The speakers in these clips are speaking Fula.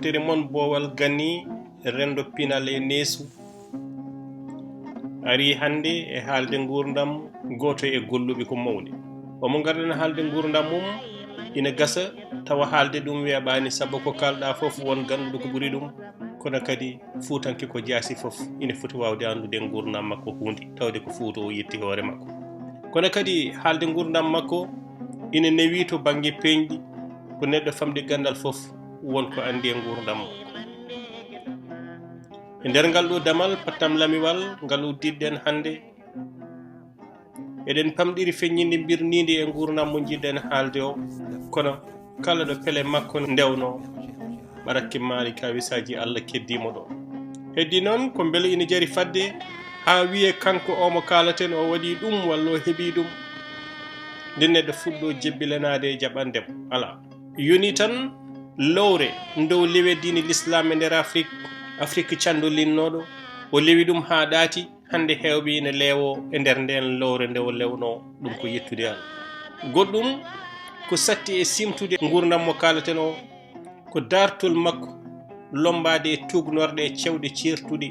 deftere mon boowal ganni rendo pinal e neesu ari hande e haalde gurdam goto e golluɓe ko mawni omo garden haalde gurdam mum ina gasa tawa haalde ɗum weeɓani sabu ko kalɗa fof won ganduɗo ko ɓuuri ɗum kono kadi fuutanke ko jaasi fof ina foti wawde andude gurdam makko hunde tawde ko fuuta o yetti hoore makko kono kadi haalde gurdam makko ina newi to banggue peñɗi ko neɗɗo famde gandal fof wonko andi e gurdam makko e nder ngal ɗo damal pattam lamiwal ngal uddiɗɗen hande eɗen pamɗiri feññinde birnide e gurdam mo jiɗɗen haalde o kono kala ɗo pele makko ndewno ɓarakke maari ka wisaji Allah keddimo ɗo heddi noon ko beele ina jari fadde ha wiye kanko omo kalaten o waɗi ɗum walla o heeɓi ɗum nde neɗɗo fuɗɗo jebbilanade e jaɓandemo ala yoni tan lowre dow leweddini l'islam e nder afrique candolinnoɗo o lewi ɗum ha ɗaati hande hewɓe ina leewo e nder nden lowre nde o lewno ɗum ko yettude Allah goɗɗum ko satti e simtude gurdam mo kalaten o ko dartol makko lombade e tugnorɗe e cewɗe certuɗe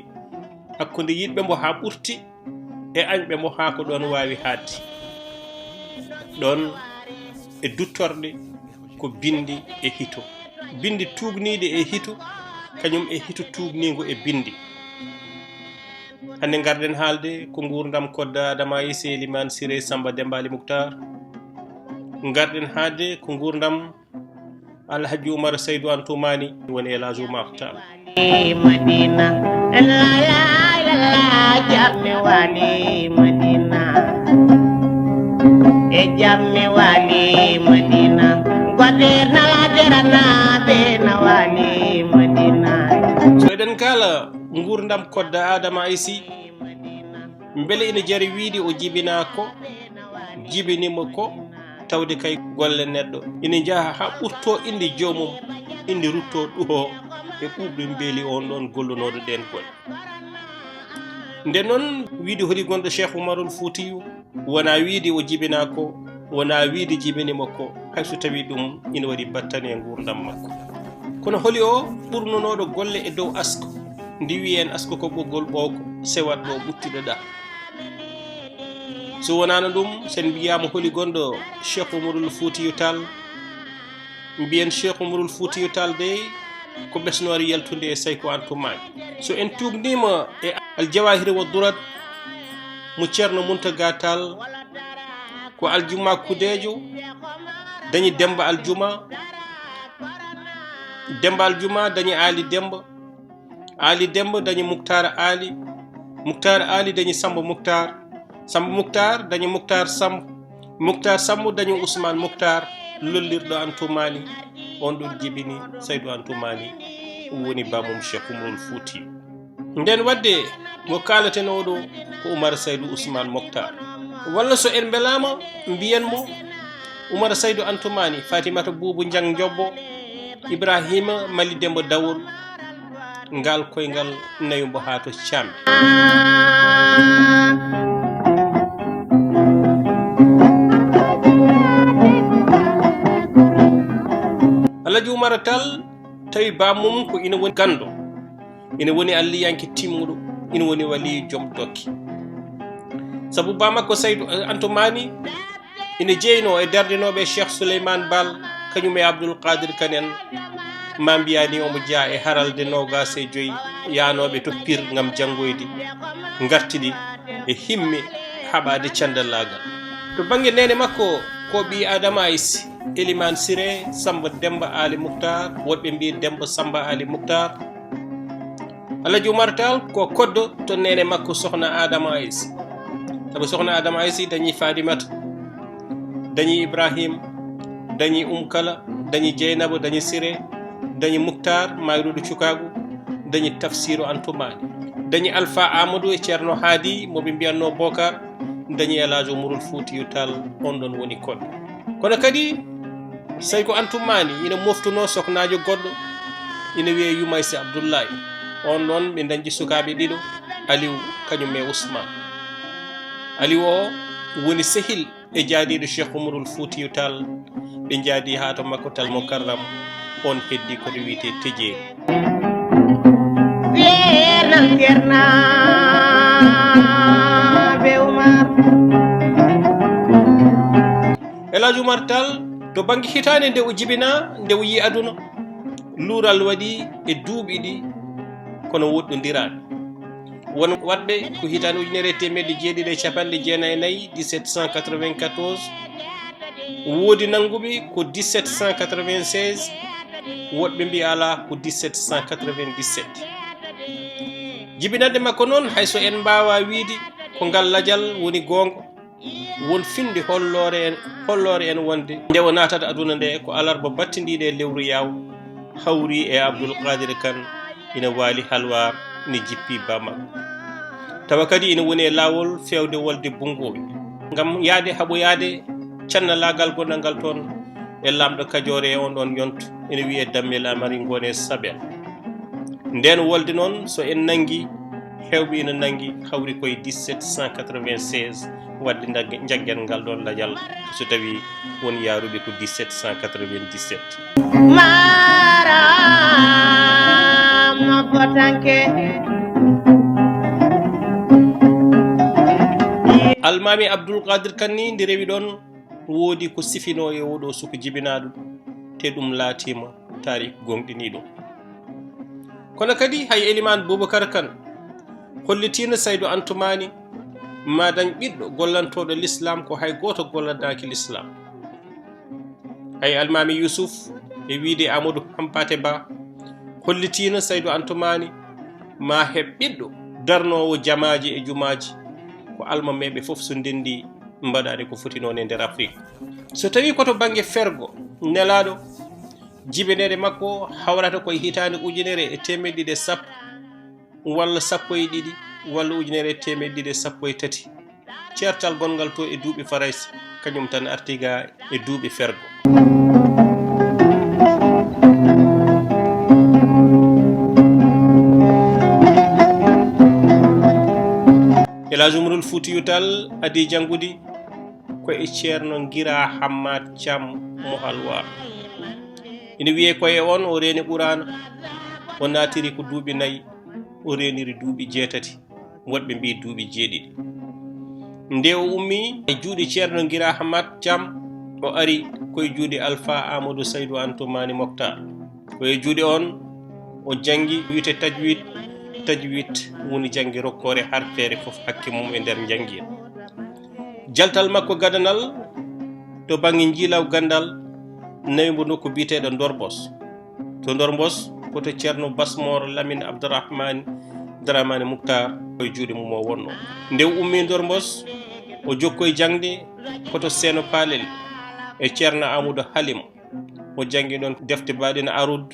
hakkude yiɗɓe mbo ha ɓurti e añɓe mbo ha ko ɗon wawi hadde ɗon e duttorɗe ko bindi e hito bindi tugnide e hito kañum e hito tugnigo e bindi hande garden haalde ko gurdam kodda adama ise liman siré samba dembali mouhtar garden haalde ko gurdam alhaji oumar saydou antoumani woni Alhajji Umar Taal madina jamme wali madina e jamme wali madina godena derana be na wali madina so eɗen kala gurdam kodda adama isi beele ina jari wiide o jibinako jibinimo ko tawde kay golle neɗɗo ina jaaha ha ɓurto inde jomum inde rutto ɗuho e ɓuɓɗum beeli on ɗon gollunoɗo ɗen golle nden noon wiide holi gonɗo cheikh oumarul foutiyou wona wiide o jibinako wona wiide jibinimo ko hayso tawi ɗum ina waɗi battane e gurdam makko kono holi o ɓurnunoɗo golle e dow asko ndi wi en asko ko ɓoggol ɓowko sewat ɗo ɓuttiɗoɗa so wonano ɗum sen mbiyama holi gonɗo cheikh oumarul foutiyou tall mbiyen cheikh oumarul foutiyou tall de ko ɓesnore yaltude e sayko antumaji so en tugnima e aljawahiri wa durat mo ceerno muntaga tall ko aljuma kudejo dañi demba aljuma demba aljuma dañi ali demba dañi mouhtar ali dañi samba mouhtar dañi mouhtar sambo dañi ousmane mouhtar lollirɗo antoumani on ɗon jibini saydou antoumani woni bamum cheikh oumarul foutiyou nden wadde mo kalaten oɗo ko oumar saydou ousmane mouhtar walla so en belama mbiyenmo oumar saydou antoumani fatimata boubou diang diobbo ibrahima mali dembo dawol ngal koyngal nayumbo ha to cambe Alhajji Umar Taal tawi bamum ko ina woni gando ina woni alliyanke timmuɗo ina woni wali joom dokki sabu bamakko saydou antoumani ina jeyno e dardinoɓe cheikh souleymane bal kañum e abdoul qadir kanen ma mbiyani omo jaa e haralde nogas e joyyi yanoɓe to pir gam janggoyde gartiɗi e himme haɓade candallagal to banggue nene makko ko ɓi adama isi eliman siré samba demba ali mouhtar woɗɓe mbi demba samba ali mouhtar Alhajji Umar Taal ko koddo to nene makko sohna adama aysi sabu sohna adama aysi dañi fadimata dañi ibrahim dañi kala dañi dieynaba dañi siré dañi mouhtar mayruɗo cukagu dañi tafsiru antoumani dañi alpha amadou e ceerno haadi moɓe mbiyanno bocar dañi Alhajji Umarul Foutiyou Tall on ɗon woni koddo kono kadi sayko antoumani ina moftuno soknajo goɗɗo ina wiye Yumaysi Abdoullahi on ɗon ɓe dañƴi sukaɓe ɗiɗo aliou kañum e ousmane aliou o woni sehil e jaadiɗo cheikh Umarul Foutiyou Tall ɓe jaadi ha to makko tal mo karram on heddi ko wiite tejeeri Alhajji Umar Taal to bangi hitande nde o jibina nde o yi aduna luural waɗi e duuɓi ɗi kono woɗɗodiraɗo won waɗɓe ko hitande ujunere temedde jeeɗiɗi e capanɗe jeenayi e nayyi 1794 woodi nanguɓe ko 1796 woɗɓe mbi ala ko 1797 jibinande makko noon hayso en mbawa wiide ko ngal lajal woni gonga won finde hollore en wonde nde o natata aduna nde ko alarba battidiɗe lewru yaw hawri e Abdoul Qadir Kane ina waali halwar ne jippi ba makko tawa kadi ina woni e lawol fewde wolde bungoɓe ngam yaade haɓo yaade cannalagal gonɗal ngal toon e lamɗo Kajoore e on ɗon yontu ina wiye dammel amari ngone sabel nden wolde noon so en nangi hewɓe ina nangi hawri koye 1796 wadde jaggel ngal ɗon lajal so tawi won yaruɓe ko 1797 almami Abdoul Qadir Kane ni ndi rewi ɗon woodi ko sifino e oɗo suko jibinaɗo te ɗum laatima tariku gonɗiniɗo kono kadi hay Elimane Boubacar Kane hollitino Saydou Antoumani ma dañ ɓiɗɗo gollantoɗo l'islam ko hay goto golladaki l'islam hay almami Youssouf e wiide Amadou Hampate Ba hollitino Saydou Antoumani ma heɓ ɓiɗɗo darnowo jamaji e jumaji ko almameɓe foof so ndendi mbaɗade ko foti noon e nder Afrique so tawi koto banggue fergo nelaɗo jibinede makko hawrata koye hitande ujunere e temedde ɗiɗi e sappo walla sappo e ɗiɗi walla ujunere e temedde ɗiɗi e sappo e tati ceertal gongal to e duuɓi faraysi kañum tan artiga e duuɓi fergo Alhajji Umarul Fuutiyu Taal adi jangude ko e ceerno Gira Hamat Thiam mo halwar ina wiye koye on o reeni ɓurana o natiri ko duuɓi nayyi o reeniri duuɓi jeetati woɗɓe mbi duuɓi jeeɗiɗi nde o ummi e juuɗe ceerno Gira Hamat Thiam o ari koye juuɗe Alpha Amadou Saydou Antoumani Mokhtar koye juuɗe on o jangi wiyete tajwid woni jangi rokkore harfere fof hakke mum e nder jangi jaltal makko gadanal to bangi jilaw gandal nawi mbo nokku biteɗo Ndorbos to Ndorbos koto ceerno Basmor Lamine Abdourahmane Mouktar koye juuɗe mum o wonno nde ummi Ndorbos o jokkoye jangde koto Seeno Palel e ceerno Amadou Halim o jangi ɗon defte baɗina Arud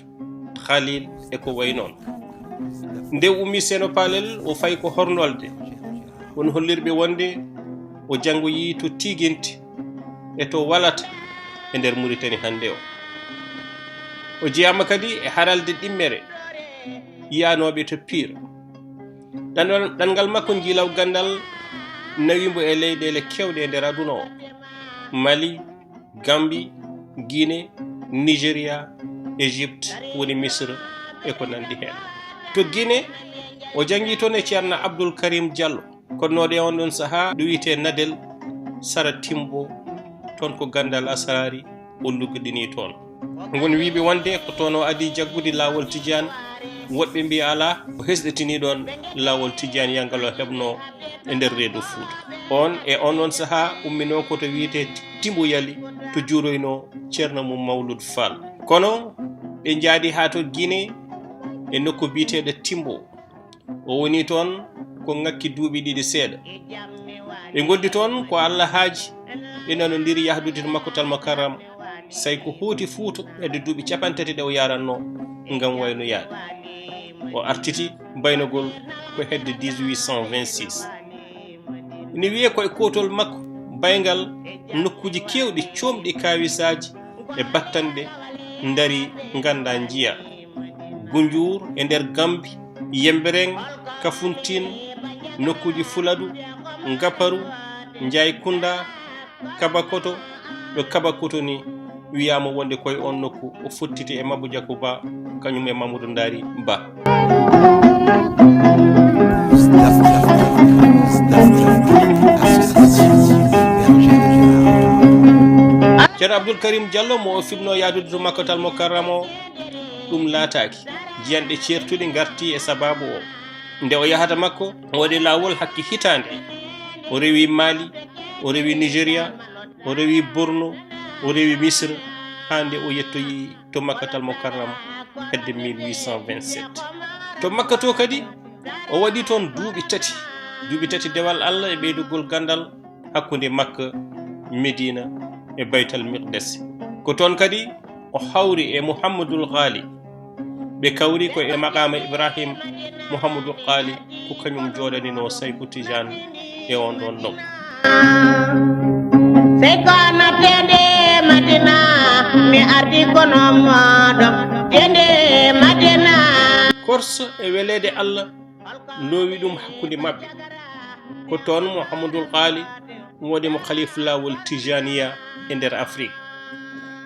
Khalil e ko way noon nde ummi Seeno Palel o fayi ko hornolde won hollirɓe wonde o jangoyi to Tiginti e to walata e nder Mauritanie hande o jeyama kadi e haralde ɗimmere yiyanoɓe to Pire ɗanngal makko jilaw gandal nawimo e leyɗele kewɗe e nder aduna o Mali, Gambie, Guinée, Nigéria, Égypte woni Misre e ko nandi hen to Guinée o jangi toon e ceerno Abdoul Karim Diallo konnoɗe on ɗon saaha ɗo wiyete Nadel Sara Timbo toon ko gandal asrari o luggoɗini toon woni wiɓe wonde ko toon o adi jaggude lawol Tidiane woɗɓe mbi ala o hesɗitini ɗon lawol Tidiane yangal o heɓno e nder reedu Fouta on e on ɗon saaha ummino koto wiyete Timbo Yali to juuroyno ceerno mum Mawlud Fall kono ɓe jaadi ha to Guinée e nokku biteɗo Timbo o woni toon ko ngakki duuɓi ɗiɗi seeɗa ɓe goddi toon ko Alhajji ɓe nanodiri yahdude to Makkatal Mukarram SAYKU huuti Fouta edde duuɓi 30 ɗe o yaranno ngam wayno yaade o artiti baynogol ko hedde 1826 ina wiye koye kotol makko baygal nokkuji kewɗi comɗi kawisaji e battanɗe dari ganda jiya Gunjur e nder Gambie Yembereng Kafountine nokkuji Fuladu Ngaparu Njaykunda Kabakoto ɗo Kabakoto ni wiyama wonde koye on nokku o fottiti e Mabou Diakou Ba kañum e Mamadou Ndari Ba. Ceerno Abdoul Karim Diallo mo o fibno yadude to Makkatal Mukarrama ɗum laataki jiyanɗe certuɗe garti e sababu o nde o yahata makko o waɗi lawol hakki hitande o rewi Mali, o rewi Nigéria, o rewi Borno, o rewi Misre, hande o yettoyi to Makkatal Mukarrama hedde 1827. to Makka to kadi o waɗi toon duuɓi tati dewal Allah e ɓeydugol gandal hakkude Makka, Medina e Baytal Miqdes. ko toon kadi o hawri e Mouhamadoul Ghali ɓe kawri ko e maqama Ibrahim Mouhamadoul Ghali ko kañum joɗanino Sayku Tijane e on ɗon nokku. Sayku natede Madina mi ardi kono moɗon tende Madina. Korso e welede Allah lowi ɗum hakkude mabɓe ko toon Mouhamadoul Ghali waɗimo khalifa lawol Tijaniya e nder Afrique.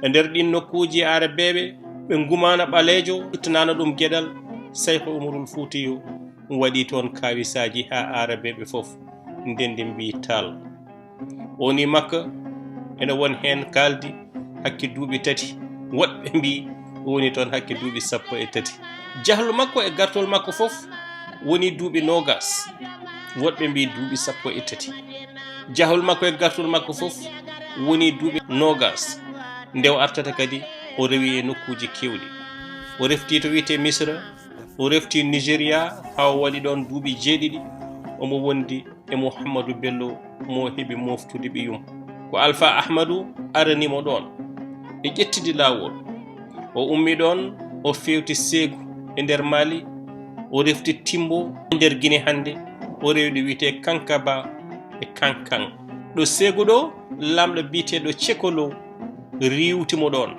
e nder ɗin nokkuji arabeɓe ɓe gumana ɓalejo ittanano ɗum gueɗal Sayku Umarul Foutiyu waɗi toon kawisaji ha arabeɓe foof ndendi mbi Taal. woni Makka ene won hen kaldi hakke duuɓi tati, woɓɓe mbi woni toon hakke duuɓi 13. jahlu makko e gartol makko foof woni duuɓi 20, woɓɓe mbi duuɓi 13. jahol makko e gartol makko foof woni duuɓi 20 nde o artata kadi o rewi e nokkuji kewɗi. o refti to wiyete Misra, o refti Nigéria ha o waɗi ɗon duuɓi 7 omo wondi e Mouhamadou Bello mo heɓi moftude ɓiyum ko Alpha Ahmadou aranimo ɗon e ƴettidi lawol. o ummi ɗon o fewti Ségu e nder Mali, o refti Timbo e nder Guinée hande, o rewɗi wiyete Kankaba e Kankan. ɗo Ségu ɗo lamɗo biteɗo Cekolo riwtimo ɗon,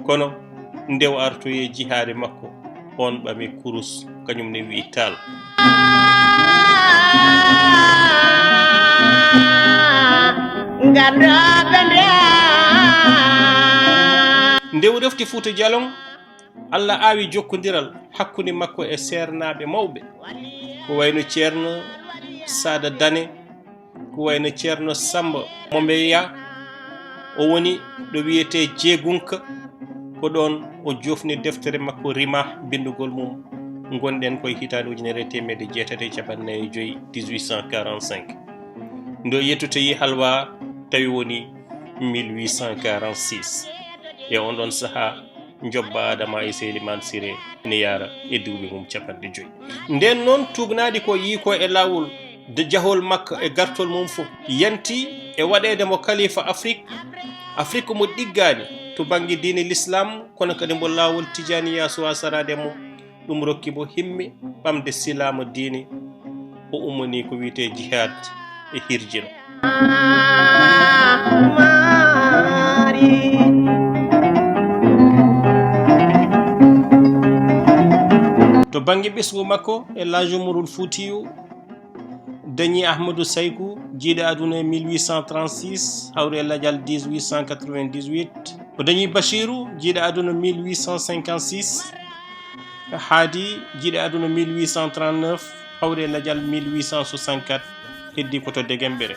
kono nde o artoye jihade makko on ɓami kurus kañum ne wi Taal. nde o refti Fouta Djalon Allah awi jokkodiral hakkude makko e sernaɓe mawɓe ko wayno ceerno Sada Dane, ko wayno ceerno Samba Mombeya. o woni ɗo wiyete Jeegunka, ko ɗon o jofni deftere makko Rima bindugol mum gonɗen koye hitande 1845 1845. ndo yettotoyi halwa tawi woni 1846 e on ɗon saaha jobba Adama e Seliman Siré ne yara e duuɓi mum 50. nden noon tugnadi ko yi ko e lawol de jahol makko e gartol mum fof yanti e waɗede mo khalifa Afrique mo ɗiggani to banggue diine l'islam, kono kadi mbo lawol Tijaniya suwa sarade mo ɗum rokki mo himme ɓamde silama diine. o ummani ko wiyete jihad e hirjino. to banggue ɓesgu makko e Alhajji Umarul Foutiyu dañi Ahmadou Sayku jiiɗe aduna e 1836 hawri e ladial 1898. o dañi Bachirou jiiɗe aduna 1856 haadi jiiɗe aduna 1839 hawri e ladial 1864 heddi ko to Degembere.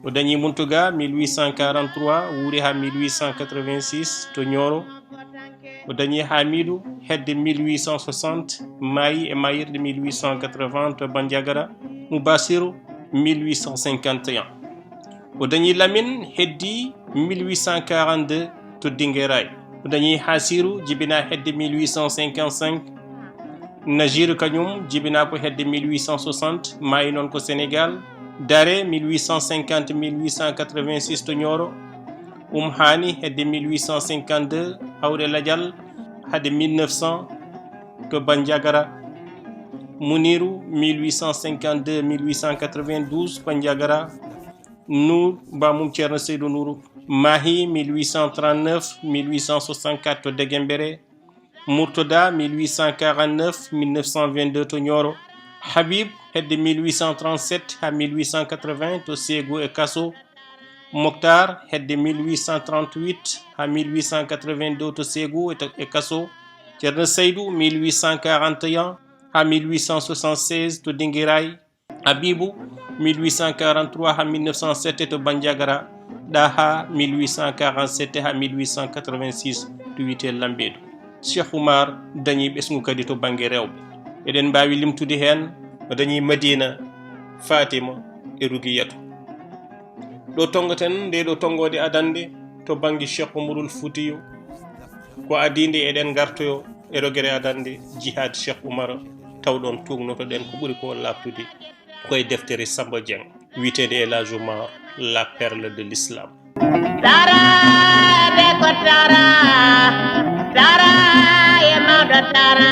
o dañi Muntuga 1843 wuuri ha 1886 to Nioro. o dañi Hamidou hedde 1860 maayi e mayirɗe 1880 to Bandiagara. Mubasiru 1851. o dañi Lamine heddi 1842 to Dinguéraye. o dañi Hasiru jibina hedde 1855. Najiru kañum jibina ko hedde 1860 maayi noon ko Sénégal. Dare 1850 1886 to Nioro. Hani hedde 1852 hawre ladial hade 1900 to Bandiagara. Muniru 1852 1892 Bandiagara. Nour bamum ceerno Seydou Nourou. Mahi 1839 1864 to Degembere. Murtoda 1849 1922 to Nioro. Habib hedde 1837 ha 1880 to Ségu e Kasso. Mokhtar hedde 1838 ha 1882 to Ségou e kaso. Ceerno Seydou 1841 ha 1876 to Dinguiraye. Habibou 1843 ha 1907 to Bandiagara. Daha 1847 ha 1886 to wiyete Lambedou. Cheikh Oumar dañi ɓesgu kadi to banggue rewɓe. Eɗen mbawi limtude hen o dañi Madina, Fatima e Rugiyatou. ɗo tongoten nde ɗo tongode adande to banggue Cheikh Oumarul Foutiyou ko adinde eɗen gartoyo e rogere adande jihad Cheikh Oumar tawɗon tugnoto ɗen ko ɓuuri ko laftude koye deftere Samba Dieng witede Elhadji Oumar la perle de l'islam. Dara de ko dara, dara e mawɗo dara